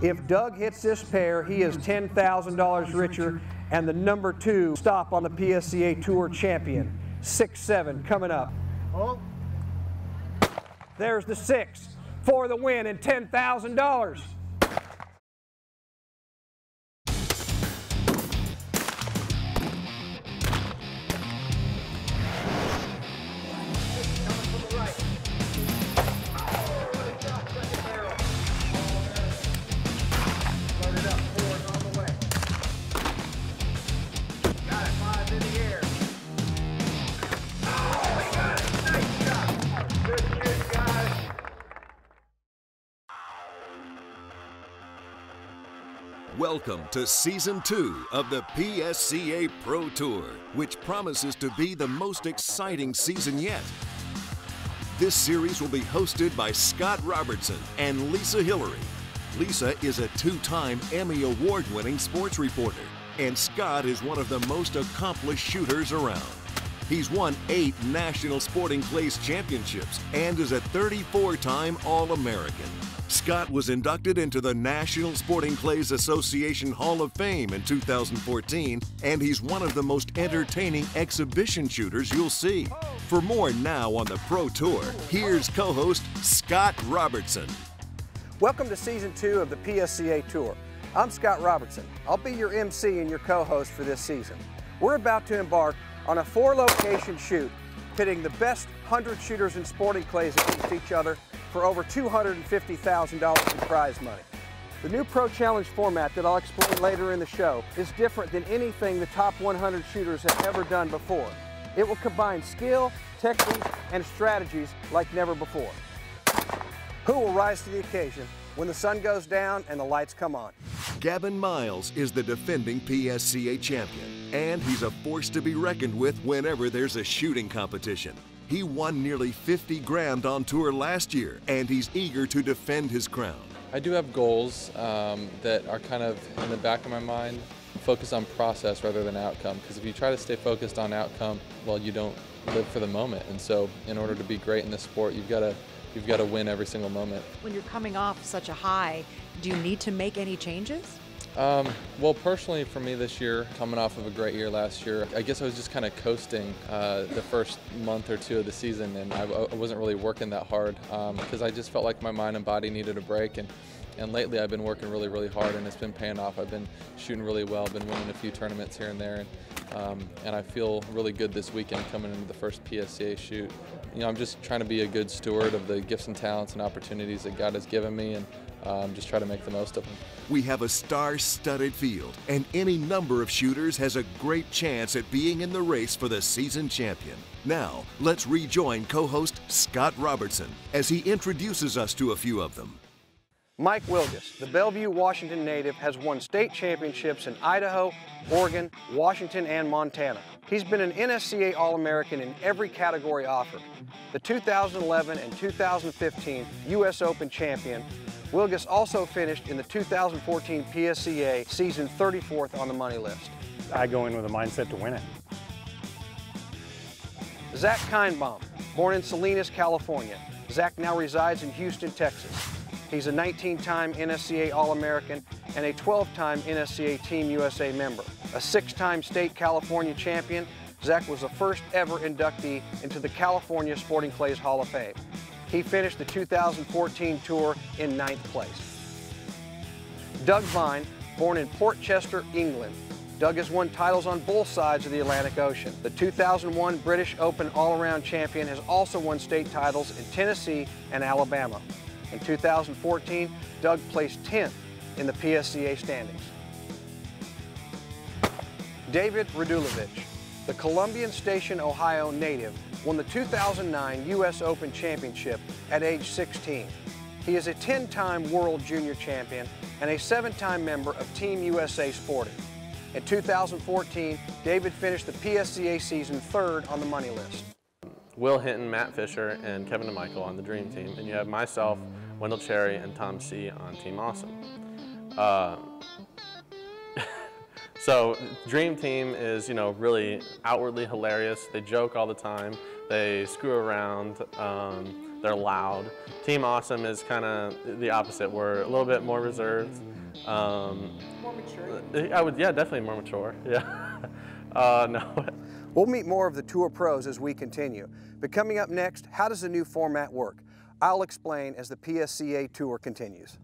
If Doug hits this pair, he is $10,000 richer and the number 2 stop on the PSCA Tour champion. 6-7 coming up. Oh. There's the 6 for the win and $10,000. Welcome to Season 2 of the PSCA Pro Tour, which promises to be the most exciting season yet. This series will be hosted by Scott Robertson and Lisa Hillary. Lisa is a 2-time Emmy Award-winning sports reporter, and Scott is one of the most accomplished shooters around. He's won 8 National Sporting Clays Championships and is a 34-time All-American. Scott was inducted into the National Sporting Clays Association Hall of Fame in 2014, and he's one of the most entertaining exhibition shooters you'll see. For more now on the Pro Tour, here's co-host Scott Robertson. Welcome to Season 2 of the PSCA Tour. I'm Scott Robertson. I'll be your MC and your co-host for this season. We're about to embark on a 4-location shoot, pitting the best 100 shooters in sporting clays against each other for over $250,000 in prize money. The new Pro Challenge format that I'll explain later in the show is different than anything the top 100 shooters have ever done before. It will combine skill, technique, and strategies like never before. Who will rise to the occasion when the sun goes down and the lights come on? Gavin Miles is the defending PSCA champion, and he's a force to be reckoned with whenever there's a shooting competition. He won nearly 50 grand on tour last year, and he's eager to defend his crown. I do have goals that are kind of in the back of my mind, focus on process rather than outcome, because if you try to stay focused on outcome, well, you don't live for the moment. And so in order to be great in this sport, you've got to win every single moment. When you're coming off such a high, do you need to make any changes? Well, personally for me this year, coming off of a great year last year, I guess I was just kind of coasting the first month or 2 of the season, and I wasn't really working that hard because I just felt like my mind and body needed a break. And lately I've been working really, really hard, and it's been paying off. I've been shooting really well, I've been winning a few tournaments here and there, and I feel really good this weekend coming into the first PSCA shoot. You know, I'm just trying to be a good steward of the gifts and talents and opportunities that God has given me, and just try to make the most of them. We have a star-studded field, and any number of shooters has a great chance at being in the race for the season champion. Now, let's rejoin co-host Scott Robertson as he introduces us to a few of them. Mike Wilgus, the Bellevue, Washington native, has won state championships in Idaho, Oregon, Washington, and Montana. He's been an NSCA All-American in every category offered. The 2011 and 2015 U.S. Open champion, Wilgus also finished in the 2014 PSCA season 34th on the money list. I go in with a mindset to win it. Zach Kinebaum, born in Salinas, California. Zach now resides in Houston, Texas. He's a 19-time NSCA All-American and a 12-time NSCA Team USA member. A 6-time state California champion, Zach was the first ever inductee into the California Sporting Clays Hall of Fame. He finished the 2014 tour in 9th place. Doug Vine, born in Port Chester, England. Doug has won titles on both sides of the Atlantic Ocean. The 2001 British Open all-around champion has also won state titles in Tennessee and Alabama. In 2014, Doug placed 10th in the PSCA standings. David Radulovich, the Columbian Station, Ohio native, won the 2009 U.S. Open Championship at age 16. He is a 10-time World Junior Champion and a 7-time member of Team USA Sporting. In 2014, David finished the PSCA season 3rd on the money list. Will Hinton, Matt Fisher, and Kevin DeMichael on the Dream Team, and you have myself, Wendell Cherry, and Tom C. on Team Awesome. So Dream Team is, you know, really outwardly hilarious. They joke all the time. They screw around. they're loud. Team Awesome is kind of the opposite. We're a little bit more reserved. More mature? Yeah, definitely more mature, yeah. No. We'll meet more of the Tour pros as we continue. But coming up next, how does the new format work? I'll explain as the PSCA Tour continues.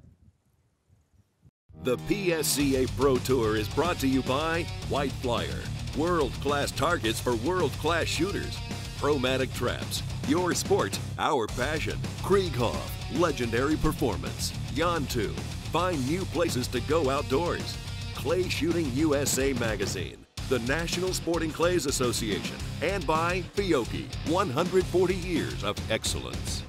The PSCA Pro Tour is brought to you by White Flyer, world-class targets for world-class shooters. PROMATIC Traps, your sport, our passion. Krieghoff, legendary performance. Yantu, find new places to go outdoors. Clay Shooting USA Magazine, the National Sporting Clays Association, and by Fiocchi, 140 years of excellence.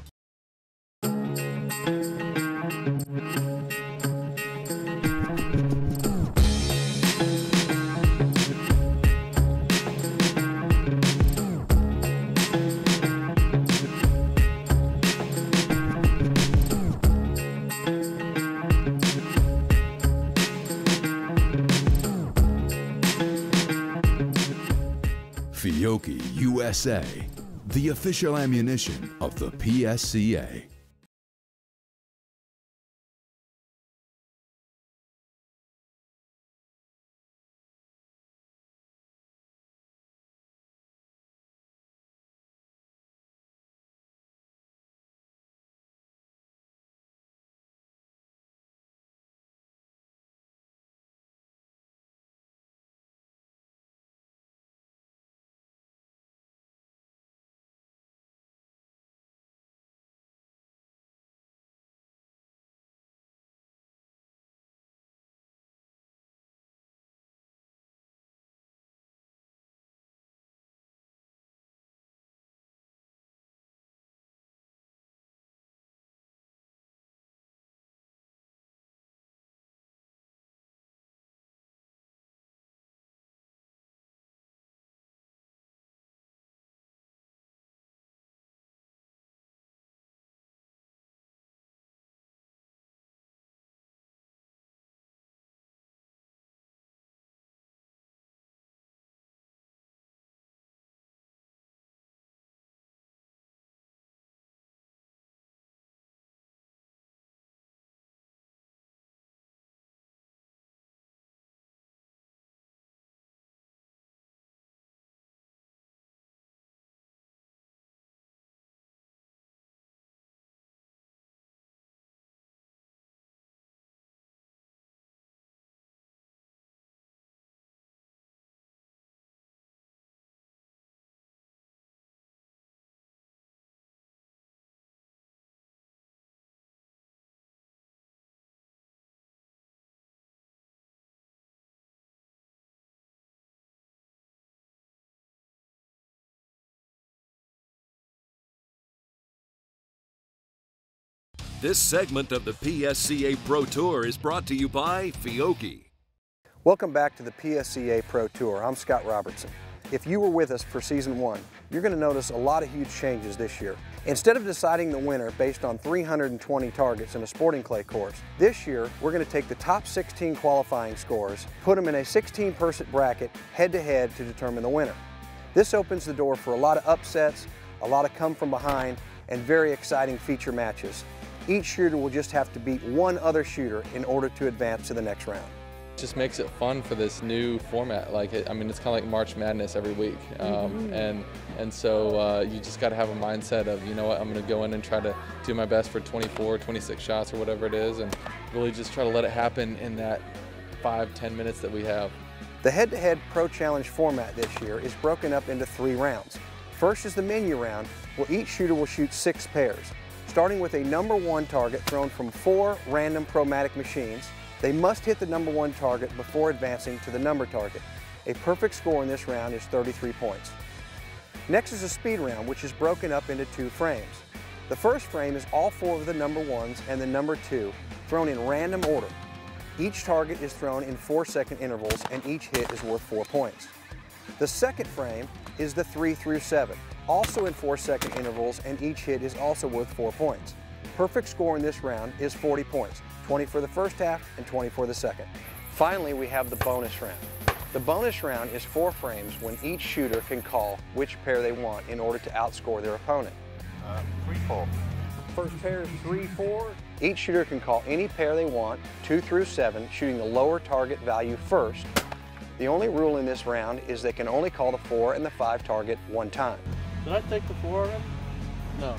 Fiocchi USA, the official ammunition of the PSCA. This segment of the PSCA Pro Tour is brought to you by Fiocchi. Welcome back to the PSCA Pro Tour. I'm Scott Robertson. If you were with us for Season 1, you're going to notice a lot of huge changes this year. Instead of deciding the winner based on 320 targets in a sporting clay course, this year we're going to take the top 16 qualifying scores, put them in a 16-person bracket head-to-head to determine the winner. This opens the door for a lot of upsets, a lot of come from behind, and very exciting feature matches. Each shooter will just have to beat one other shooter in order to advance to the next round. It just makes it fun for this new format. I mean, it's kind of like March Madness every week. And so you just got to have a mindset of, you know what, I'm going to go in and try to do my best for 24, 26 shots or whatever it is, and really just try to let it happen in that 5-10 minutes that we have. The head-to-head Pro Challenge format this year is broken up into 3 rounds. First is the menu round, where each shooter will shoot 6 pairs. Starting with a #1 target thrown from 4 random PROMATIC machines. They must hit the #1 target before advancing to the number target. A perfect score in this round is 33 points. Next is a speed round, which is broken up into 2 frames. The first frame is all 4 of the #1s and the #2 thrown in random order. Each target is thrown in 4-second intervals and each hit is worth 4 points. The second frame is the 3 through 7. Also in 4-second intervals, and each hit is also worth 4 points. Perfect score in this round is 40 points, 20 for the first half and 20 for the second. Finally, we have the bonus round. The bonus round is 4 frames when each shooter can call which pair they want in order to outscore their opponent. 3-4. first pair is 3-4. Each shooter can call any pair they want, 2 through 7, shooting the lower target value first. The only rule in this round is they can only call the 4 and the 5 target one time. Did I take the 4 already? No.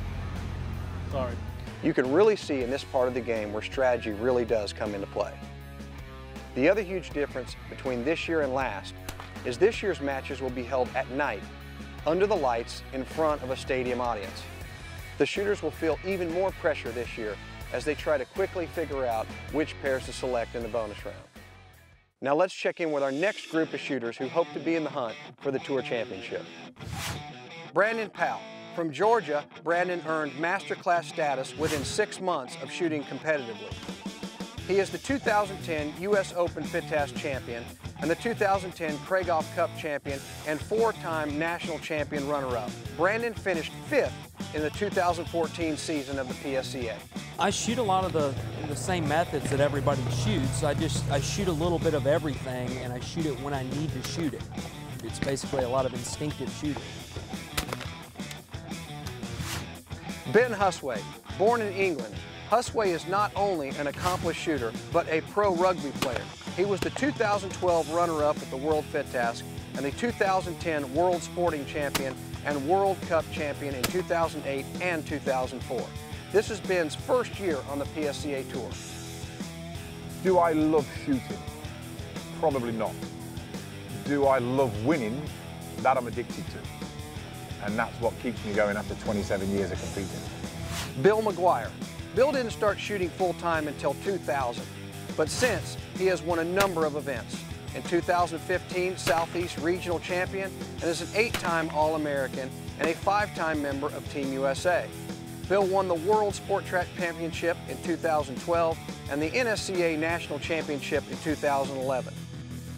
Sorry. You can really see in this part of the game where strategy really does come into play. The other huge difference between this year and last is this year's matches will be held at night, under the lights, in front of a stadium audience. The shooters will feel even more pressure this year as they try to quickly figure out which pairs to select in the bonus round. Now let's check in with our next group of shooters who hope to be in the hunt for the Tour Championship. Brandon Powell. From Georgia, Brandon earned masterclass status within 6 months of shooting competitively. He is the 2010 U.S. Open FITAS champion and the 2010 Kragoff Cup champion and 4-time national champion runner-up. Brandon finished 5th in the 2014 season of the PSCA. I shoot a lot of the same methods that everybody shoots. I shoot a little bit of everything, and I shoot it when I need to shoot it. It's basically a lot of instinctive shooting. Ben Husway, born in England, Husway is not only an accomplished shooter, but a pro rugby player. He was the 2012 runner-up at the World FITAS and the 2010 World Sporting Champion and World Cup champion in 2008 and 2004. This is Ben's first year on the PSCA Tour. Do I love shooting? Probably not. Do I love winning? That I'm addicted to. And that's what keeps me going after 27 years of competing. Bill McGuire. Bill didn't start shooting full-time until 2000, but since, he has won a number of events. In 2015, Southeast Regional Champion, and is an 8-time All-American and a 5-time member of Team USA. Bill won the World Sport Track Championship in 2012 and the NSCA National Championship in 2011.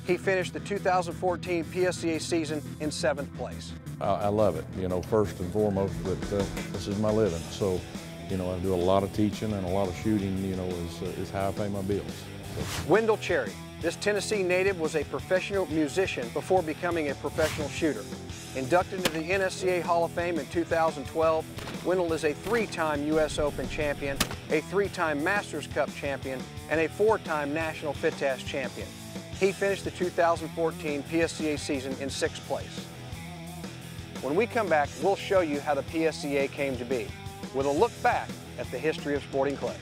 He finished the 2014 PSCA season in 7th place. I love it, you know, first and foremost, but this is my living. So, you know, I do a lot of teaching and a lot of shooting, you know, is how I pay my bills. So. Wendell Cherry. This Tennessee native was a professional musician before becoming a professional shooter. Inducted into the NSCA Hall of Fame in 2012, Wendell is a 3-time U.S. Open champion, a 3-time Masters Cup champion, and a 4-time National FITAS champion. He finished the 2014 PSCA season in 6th place. When we come back, we'll show you how the PSCA came to be, with a look back at the history of sporting clays.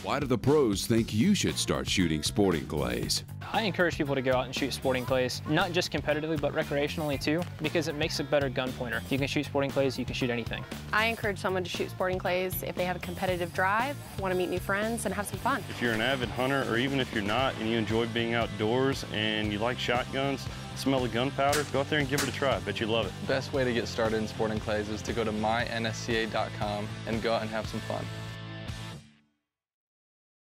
Why do the pros think you should start shooting sporting clays? I encourage people to go out and shoot sporting clays, not just competitively, but recreationally too, because it makes a better gun pointer. If you can shoot sporting clays, you can shoot anything. I encourage someone to shoot sporting clays if they have a competitive drive, want to meet new friends, and have some fun. If you're an avid hunter, or even if you're not, and you enjoy being outdoors and you like shotguns, smell the gunpowder, go out there and give it a try. I bet you love it. The best way to get started in sporting clays is to go to mynsca.com and go out and have some fun.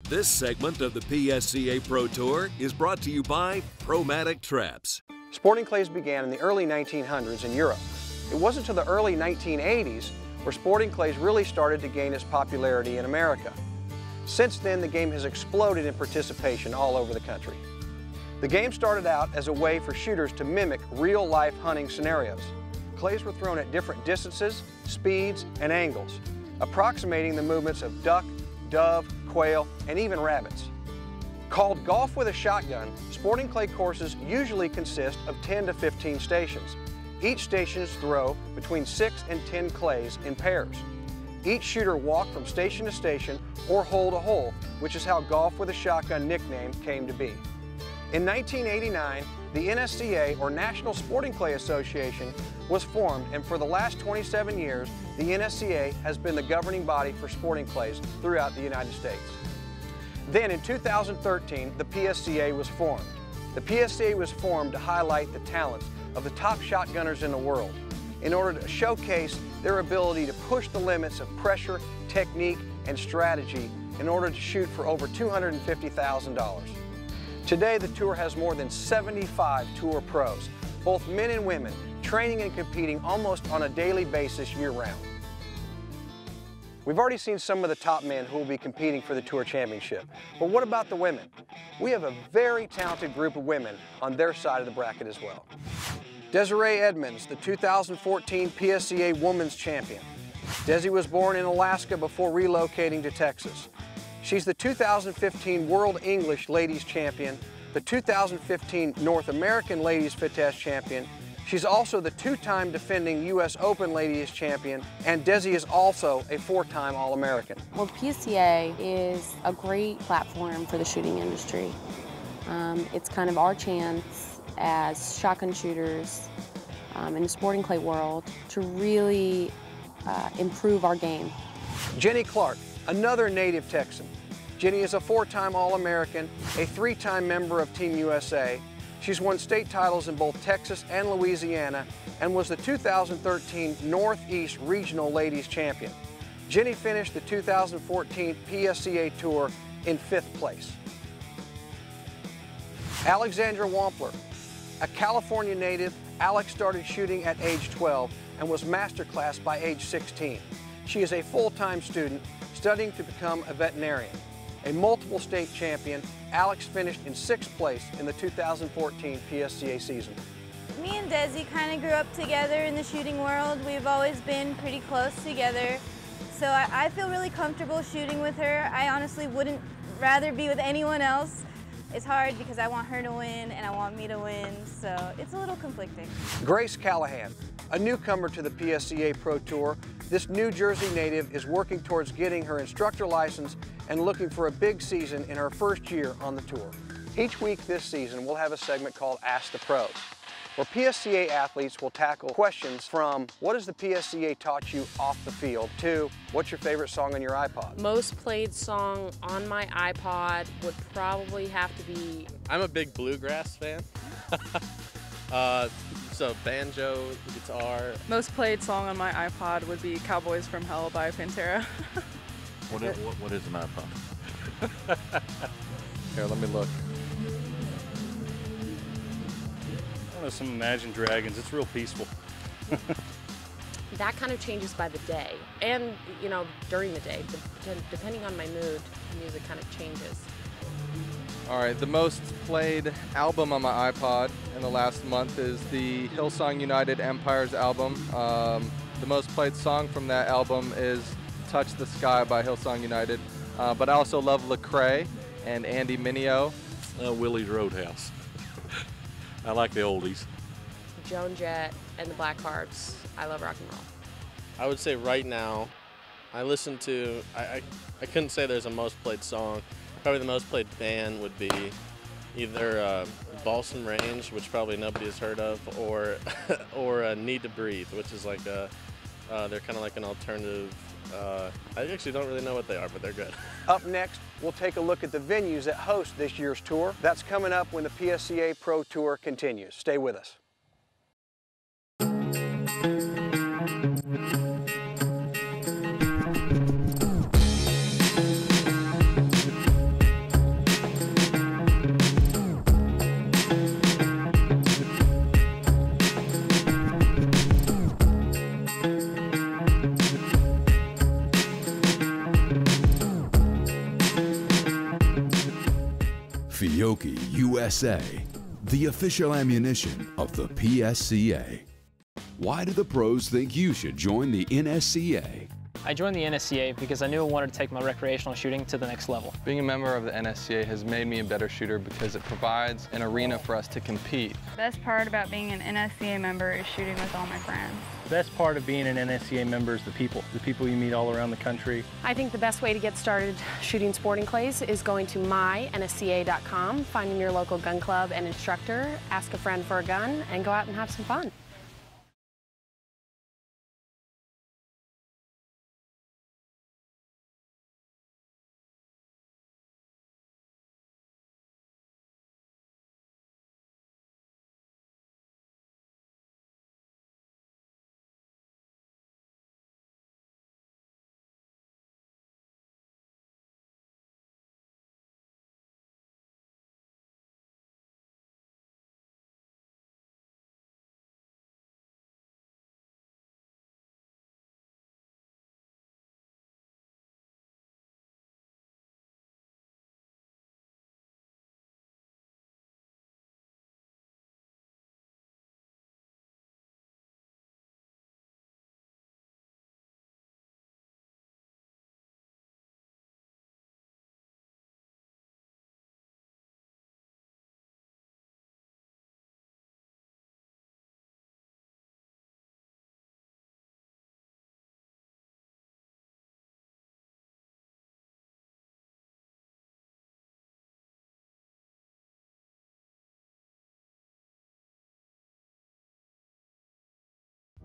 This segment of the PSCA Pro Tour is brought to you by PROMATIC Traps. Sporting clays began in the early 1900s in Europe. It wasn't until the early 1980s where sporting clays really started to gain its popularity in America. Since then, the game has exploded in participation all over the country. The game started out as a way for shooters to mimic real-life hunting scenarios. Clays were thrown at different distances, speeds, and angles, approximating the movements of duck, dove, quail, and even rabbits. Called golf with a shotgun, sporting clay courses usually consist of 10 to 15 stations. Each stations throw between 6 and 10 clays in pairs. Each shooter walked from station to station or hole to hole, which is how golf with a shotgun nickname came to be. In 1989, the NSCA, or National Sporting Clay Association, was formed, and for the last 27 years, the NSCA has been the governing body for sporting clays throughout the United States. Then in 2013, the PSCA was formed. The PSCA was formed to highlight the talents of the top shotgunners in the world in order to showcase their ability to push the limits of pressure, technique, and strategy in order to shoot for over $250,000. Today, the Tour has more than 75 Tour pros, both men and women, training and competing almost on a daily basis year-round. We've already seen some of the top men who will be competing for the Tour Championship, but what about the women? We have a very talented group of women on their side of the bracket as well. Desiree Edmonds, the 2014 PSCA Women's Champion. Desi was born in Alaska before relocating to Texas. She's the 2015 World English Ladies Champion, the 2015 North American Ladies FITASC Champion. She's also the two-time defending U.S. Open Ladies Champion, and Desi is also a four-time All-American. Well, PSCA is a great platform for the shooting industry. It's kind of our chance as shotgun shooters in the sporting clay world to really improve our game. Jenny Clark, another native Texan. Jenny is a four-time All-American, a three-time member of Team USA. She's won state titles in both Texas and Louisiana and was the 2013 Northeast Regional Ladies Champion. Jenny finished the 2014 PSCA Tour in 5th place. Alexandra Wampler, a California native, Alex started shooting at age 12 and was masterclassed by age 16. She is a full-time student studying to become a veterinarian. A multiple state champion, Alex finished in 6th place in the 2014 PSCA season. Me and Desi kind of grew up together in the shooting world. We've always been pretty close together. So I feel really comfortable shooting with her. I honestly wouldn't rather be with anyone else. It's hard because I want her to win and I want me to win, so it's a little conflicting. Grace Callahan, a newcomer to the PSCA Pro Tour, this New Jersey native is working towards getting her instructor license and looking for a big season in her first year on the tour. Each week this season, we'll have a segment called Ask the Pros, where PSCA athletes will tackle questions from what has the PSCA taught you off the field to what's your favorite song on your iPod? Most played song on my iPod would probably have to be... I'm a big bluegrass fan. So banjo, guitar. Most played song on my iPod would be Cowboys from Hell by Pantera. What is an iPod? Here, let me look. Some Imagine Dragons. It's real peaceful. That kind of changes by the day and, you know, during the day. Depending on my mood, the music kind of changes. All right, the most played album on my iPod in the last month is the Hillsong United Empires album. The most played song from that album is Touch the Sky by Hillsong United. But I also love Lecrae and Andy Mineo. Willie's Roadhouse. I like the oldies. Joan Jett and the Blackhearts. I love rock and roll. I would say right now, I listen to, I couldn't say there's a most played song. Probably the most played band would be either Balsam Range, which probably nobody has heard of, or Need to Breathe, which is like they're kind of like an alternative. I actually don't really know what they are, but they're good. Up next, we'll take a look at the venues that host this year's tour. That's coming up when the PSCA Pro Tour continues. Stay with us. Fiocchi USA, the official ammunition of the PSCA. Why do the pros think you should join the NSCA? I joined the NSCA because I knew I wanted to take my recreational shooting to the next level. Being a member of the NSCA has made me a better shooter because it provides an arena for us to compete. The best part about being an NSCA member is shooting with all my friends. The best part of being an NSCA member is the people you meet all around the country. I think the best way to get started shooting sporting clays is going to mynsca.com, finding your local gun club and instructor, ask a friend for a gun, and go out and have some fun.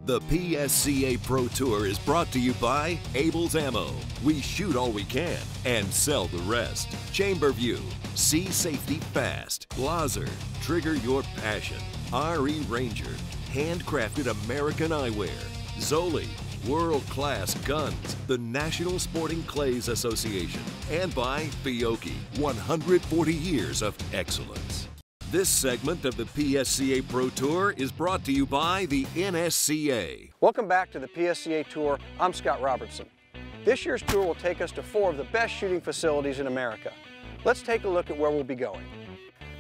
The PSCA Pro Tour is brought to you by Abel's Ammo. We shoot all we can and sell the rest. Chamberview, see safety fast. Blaser, trigger your passion. RE Ranger, handcrafted American eyewear. Zoli, world-class guns. The National Sporting Clays Association. And by Fiocchi, 140 years of excellence. This segment of the PSCA Pro Tour is brought to you by the NSCA. Welcome back to the PSCA Tour. I'm Scott Robertson. This year's tour will take us to 4 of the best shooting facilities in America. Let's take a look at where we'll be going.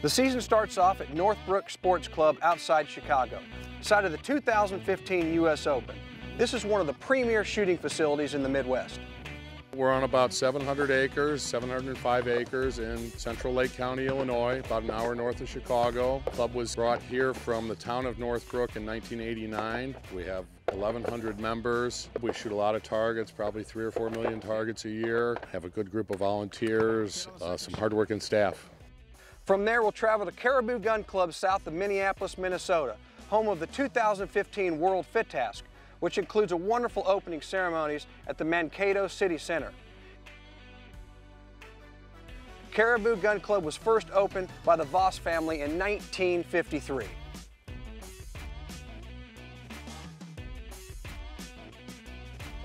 The season starts off at Northbrook Sports Club outside Chicago, site of the 2015 U.S. Open. This is one of the premier shooting facilities in the Midwest. We're on about 700 acres, 705 acres in central Lake County, Illinois, about an hour north of Chicago. The club was brought here from the town of Northbrook in 1989. We have 1,100 members. We shoot a lot of targets, probably 3 or 4 million targets a year. Have a good group of volunteers, some hardworking staff. From there, we'll travel to CARIBOU Gun Club south of Minneapolis, Minnesota, home of the 2015 World Fit Task, which includes a wonderful opening ceremonies at the Mankato City Center. CARIBOU Gun Club was first opened by the Voss family in 1953.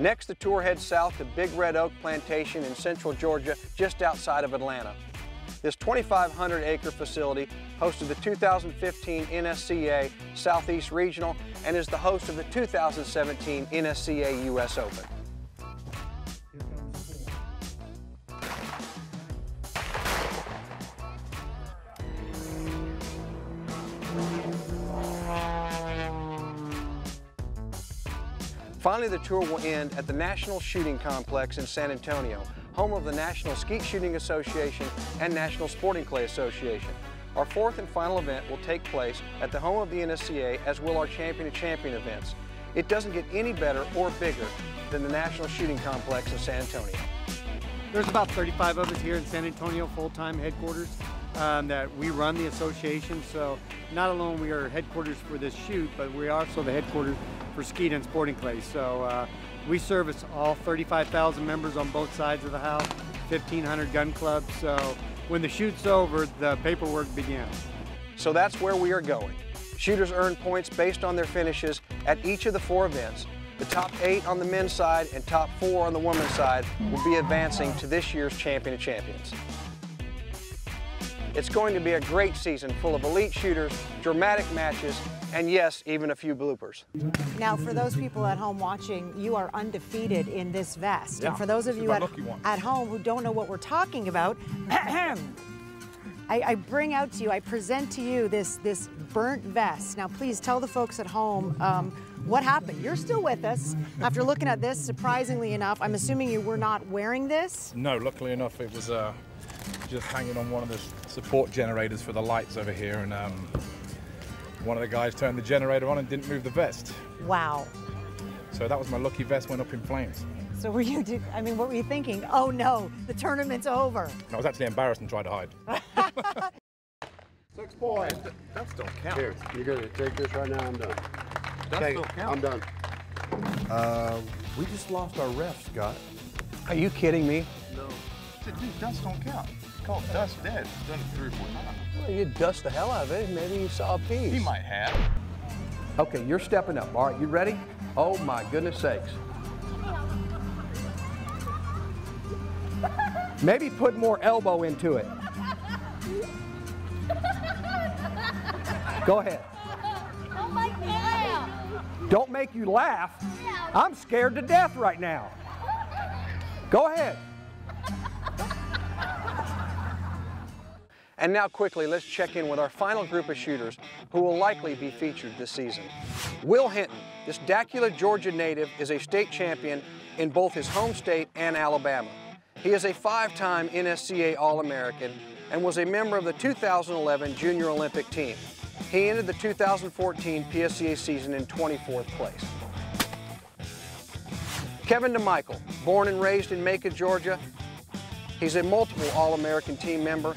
Next, the tour heads south to Big Red Oak Plantation in central Georgia, just outside of Atlanta. This 2,500-acre facility hosted the 2015 NSCA Southeast Regional and is the host of the 2017 NSCA U.S. Open. Finally, the tour will end at the National Shooting Complex in San Antonio, home of the National Skeet Shooting Association and National Sporting Clay Association. Our 4th and final event will take place at the home of the NSCA, as will our Champion of Champion events. It doesn't get any better or bigger than the National Shooting Complex in San Antonio. There's about 35 of us here in San Antonio, full-time headquarters, that we run the association. So not alone we are headquarters for this shoot, but we're also the headquarters for skeet and sporting clays. So we service all 35,000 members on both sides of the house, 1,500 gun clubs. So when the shoot's over, the paperwork begins. So that's where we are going. Shooters earn points based on their finishes at each of the 4 events. The top 8 on the men's side and top 4 on the women's side will be advancing to this year's Champion of Champions. It's going to be a great season full of elite shooters, dramatic matches, and yes, even a few bloopers. Now, for those people at home watching, you are undefeated in this vest. And for those of you at home who don't know what we're talking about, I bring out to you, I present to you this burnt vest. Now, please tell the folks at home what happened. You're still with us. After looking at this, surprisingly enough, I'm assuming you were not wearing this? No, luckily enough, it was just hanging on one of the support generators for the lights over here, and one of the guys turned the generator on and didn't move the vest. Wow. So that was my lucky vest, went up in flames. So were you, what were you thinking? Oh no, the tournament's over. I was actually embarrassed and tried to hide. 6 points. That still counts. Here, you're gonna take this right now, I'm done. That Okay, still counts. I'm done. We just lost our ref, Scott. Are you kidding me? No. Dude, dust don't count. Call dust dead. Done it 3 or 4 times. Well, you dust the hell out of it. Maybe you saw a piece. He might have. Okay, you're stepping up. All right, you ready? Oh my goodness sakes. Maybe put more elbow into it. Go ahead. Don't make me laugh. Don't make you laugh. I'm scared to death right now. Go ahead. And now quickly, let's check in with our final group of shooters who will likely be featured this season. Will Hinton, this Dacula, Georgia native, is a state champion in both his home state and Alabama. He is a 5-time NSCA All-American and was a member of the 2011 Junior Olympic team. He ended the 2014 PSCA season in 24th place. Kevin DeMichael, born and raised in Macon, Georgia, he's a multiple All-American team member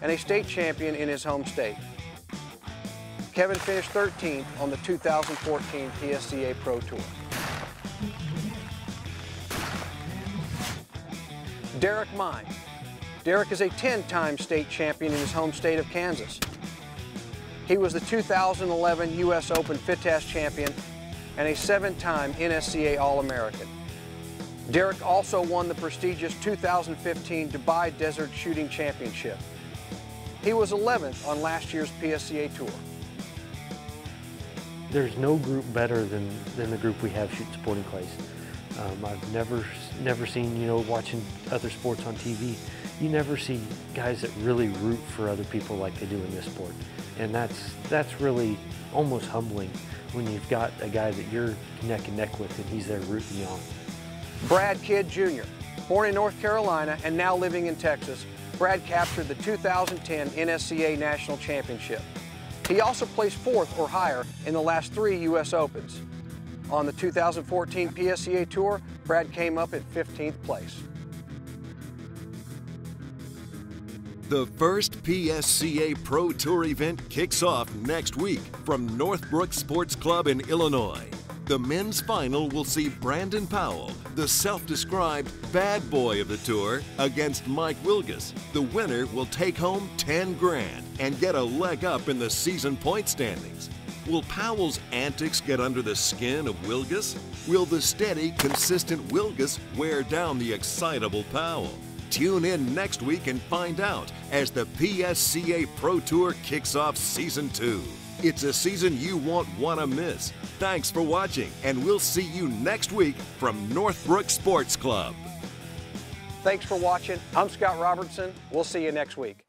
and a state champion in his home state. Kevin finished 13th on the 2014 PSCA Pro Tour. Derek Mine. Derek is a 10-time state champion in his home state of Kansas. He was the 2011 U.S. Open FITAS champion and a 7-time NSCA All-American. Derek also won the prestigious 2015 Dubai Desert Shooting Championship. He was 11th on last year's PSCA Tour. There's no group better than the group we have shooting sporting clays. I've never seen, watching other sports on TV, you never see guys that really root for other people like they do in this sport. And that's really almost humbling when you've got a guy that you're neck and neck with and he's there rooting you on. Brad Kidd Jr., born in North Carolina and now living in Texas, Brad captured the 2010 NSCA National Championship. He also placed 4th or higher in the last 3 U.S. Opens. On the 2014 PSCA Tour, Brad came up at 15th place. The first PSCA Pro Tour event kicks off next week from Northbrook Sports Club in Illinois. The men's final will see Brandon Powell, the self-described bad boy of the tour, against Mike Wilgus. The winner will take home $10 grand and get a leg up in the season point standings. Will Powell's antics get under the skin of Wilgus? Will the steady, consistent Wilgus wear down the excitable Powell? Tune in next week and find out as the PSCA Pro Tour kicks off Season 2. It's a season you won't want to miss. Thanks for watching, and we'll see you next week from Northbrook Sports Club. Thanks for watching. I'm Scott Robertson. We'll see you next week.